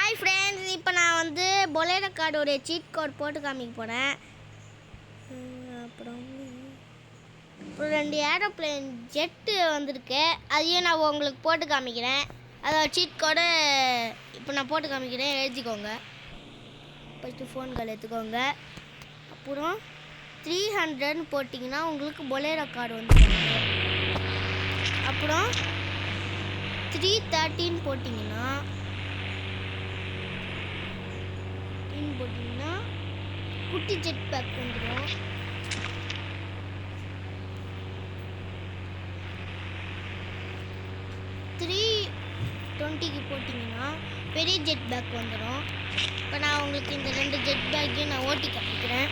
Hi friends, இப்போ நான் வந்து பொலேரோ கார்டோடைய சீட் கோட் போட்டு காமிக்க போகிறேன். அப்புறம் 2 ஏரோப்ளேன் ஜெட்டு வந்திருக்கு, அதையும் நான் உங்களுக்கு போட்டு காமிக்கிறேன். அதோட சீட் கோடை இப்போ நான் போட்டு காமிக்கிறேன், எழுதிக்கோங்க. ஃபஸ்ட்டு ஃபோன் கால் எடுத்துக்கோங்க. அப்புறம் 300 போட்டிங்கன்னா உங்களுக்கு பொலேரோ கார்டு வந்துருக்கு. அப்புறம் 313 போட்டிங்கன்னா குட்டி ஜெட் பேக் வந்துடும். 320 போட்டிங்கன்னா பெரிய ஜெட் பேக் வந்துடும். இப்போ நான் உங்களுக்கு இந்த 2 ஜெட் பேக்கையும் நான் ஓட்டி காமிக்கிறேன்.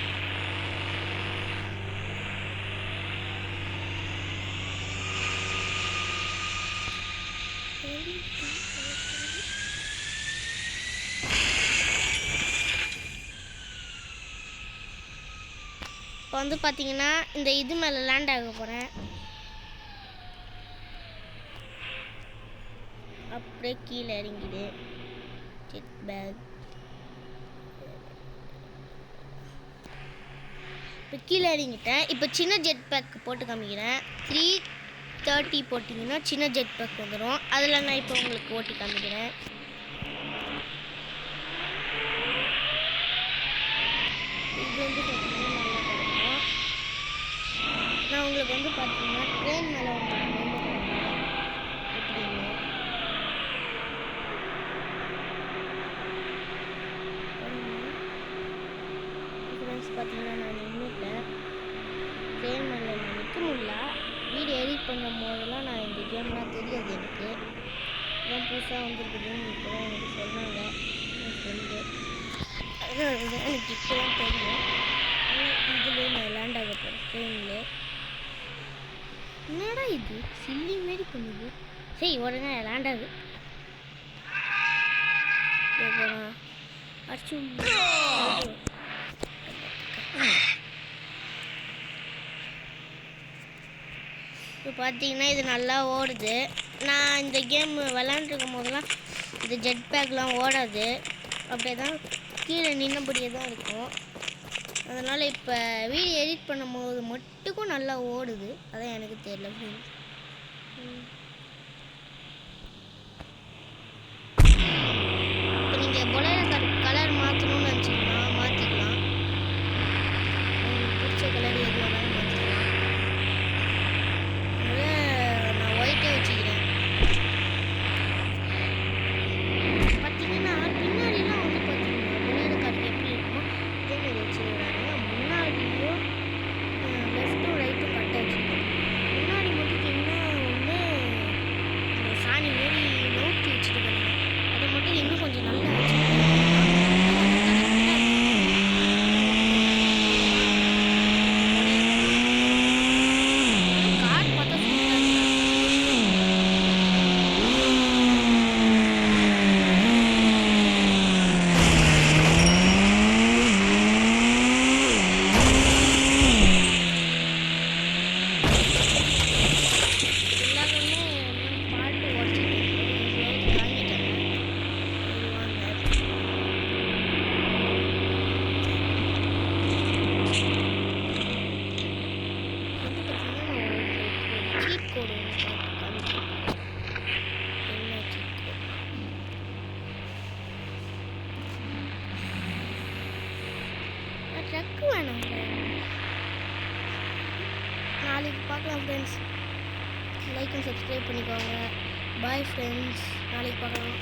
இப்போ வந்து பார்த்தீங்கன்னா இந்த இது மேலே லேண்ட் ஆக போகிறேன். அப்படியே கீழே இறங்கிடு ஜெட் பேக். இப்போ கீழே இறங்கிட்டேன். இப்போ சின்ன ஜெட் பேக் போட்டு காமிக்கிறேன். 330 போட்டிங்கன்னா சின்ன ஜெட் பேக் வந்துடும். அதில் நான் இப்போ உங்களுக்கு ஓட்டி காமிக்கிறேன். இது வந்து பார்த்தீங்கன்னா நான் உங்களுக்கு வந்து பார்த்தீங்கன்னா ட்ரெயின் மேலே எப்படின்னு ஃப்ரெண்ட்ஸ் பார்த்தீங்கன்னா நான் நின்றுட்டேன். ட்ரெயின் மேலே நான் நிற்க முடியல. வீடியோ எடிட் பண்ணும் போதெல்லாம் நான் இந்த கேம்லாம் தெரியாது எனக்கு. இதான் புதுசாக வந்துருக்குதுன்னு இப்போ தான் எனக்கு சொன்னாங்க என் ஃப்ரெண்டு. அதனால எனக்கு இப்போ தான் தெரியும். இதுலேயே நான் லேண்ட் ஆக போகிறேன் ட்ரெயினில். என்னடா இது சில்லி மாரி பண்ணுது. சரி உடனே லேண்ட் ஆகுது. அடிச்சு இப்போ பார்த்தீங்கன்னா இது நல்லா ஓடுது. நான் இந்த கேம் விளாண்டுருக்கும் போதெல்லாம் இந்த ஜெட் பேக்லாம் ஓடாது, அப்படியே தான் கீழே நின்னபடியே தான் இருக்கும். அதனால் இப்போ வீடியோ எடிட் பண்ணும் போது மட்டுக்கும் நல்லா ஓடுது. அதான் எனக்கு தெரியல ஃப்ரெண்ட்ஸ். இப்போ நீங்கள் பொலேரோ கலர் மாற்றணும்னு நினச்சிங்கன்னா மாற்றிக்கலாம். உங்களுக்கு பிடிச்ச கலர் எது வேணாலும் மாற்றிக்கலாம். நான் ஒயிட்டே வச்சுக்கிறேன். பார்த்தீங்கன்னா பின்னாடிலாம் வந்து பார்த்தீங்கன்னா பொலேரோ கார்டு எப்படி இருக்கும் இதே மாதிரி வச்சுக்கிறாங்க. முன்னாடியும் லெஃப்ட்டும் ரைட்டும் கட்ட வச்சுருக்கேன். முன்னாடி மட்டும் என்ன ஒன்று இந்த சாணி மாரி நோக்கி வச்சுருக்காங்க. அதை மட்டும் இன்னும் கொஞ்சம் நல்லா வச்சுருக்கேன். கார் பார்த்தா ட்ரக் வேணும். நாளைக்கு பார்க்கலாம் ஃப்ரெண்ட்ஸ். லைக் அண்ட் சப்ஸ்கிரைப் பண்ணிக்கோங்க. பாய் ஃப்ரெண்ட்ஸ், நாளைக்கு பார்க்கலாம்.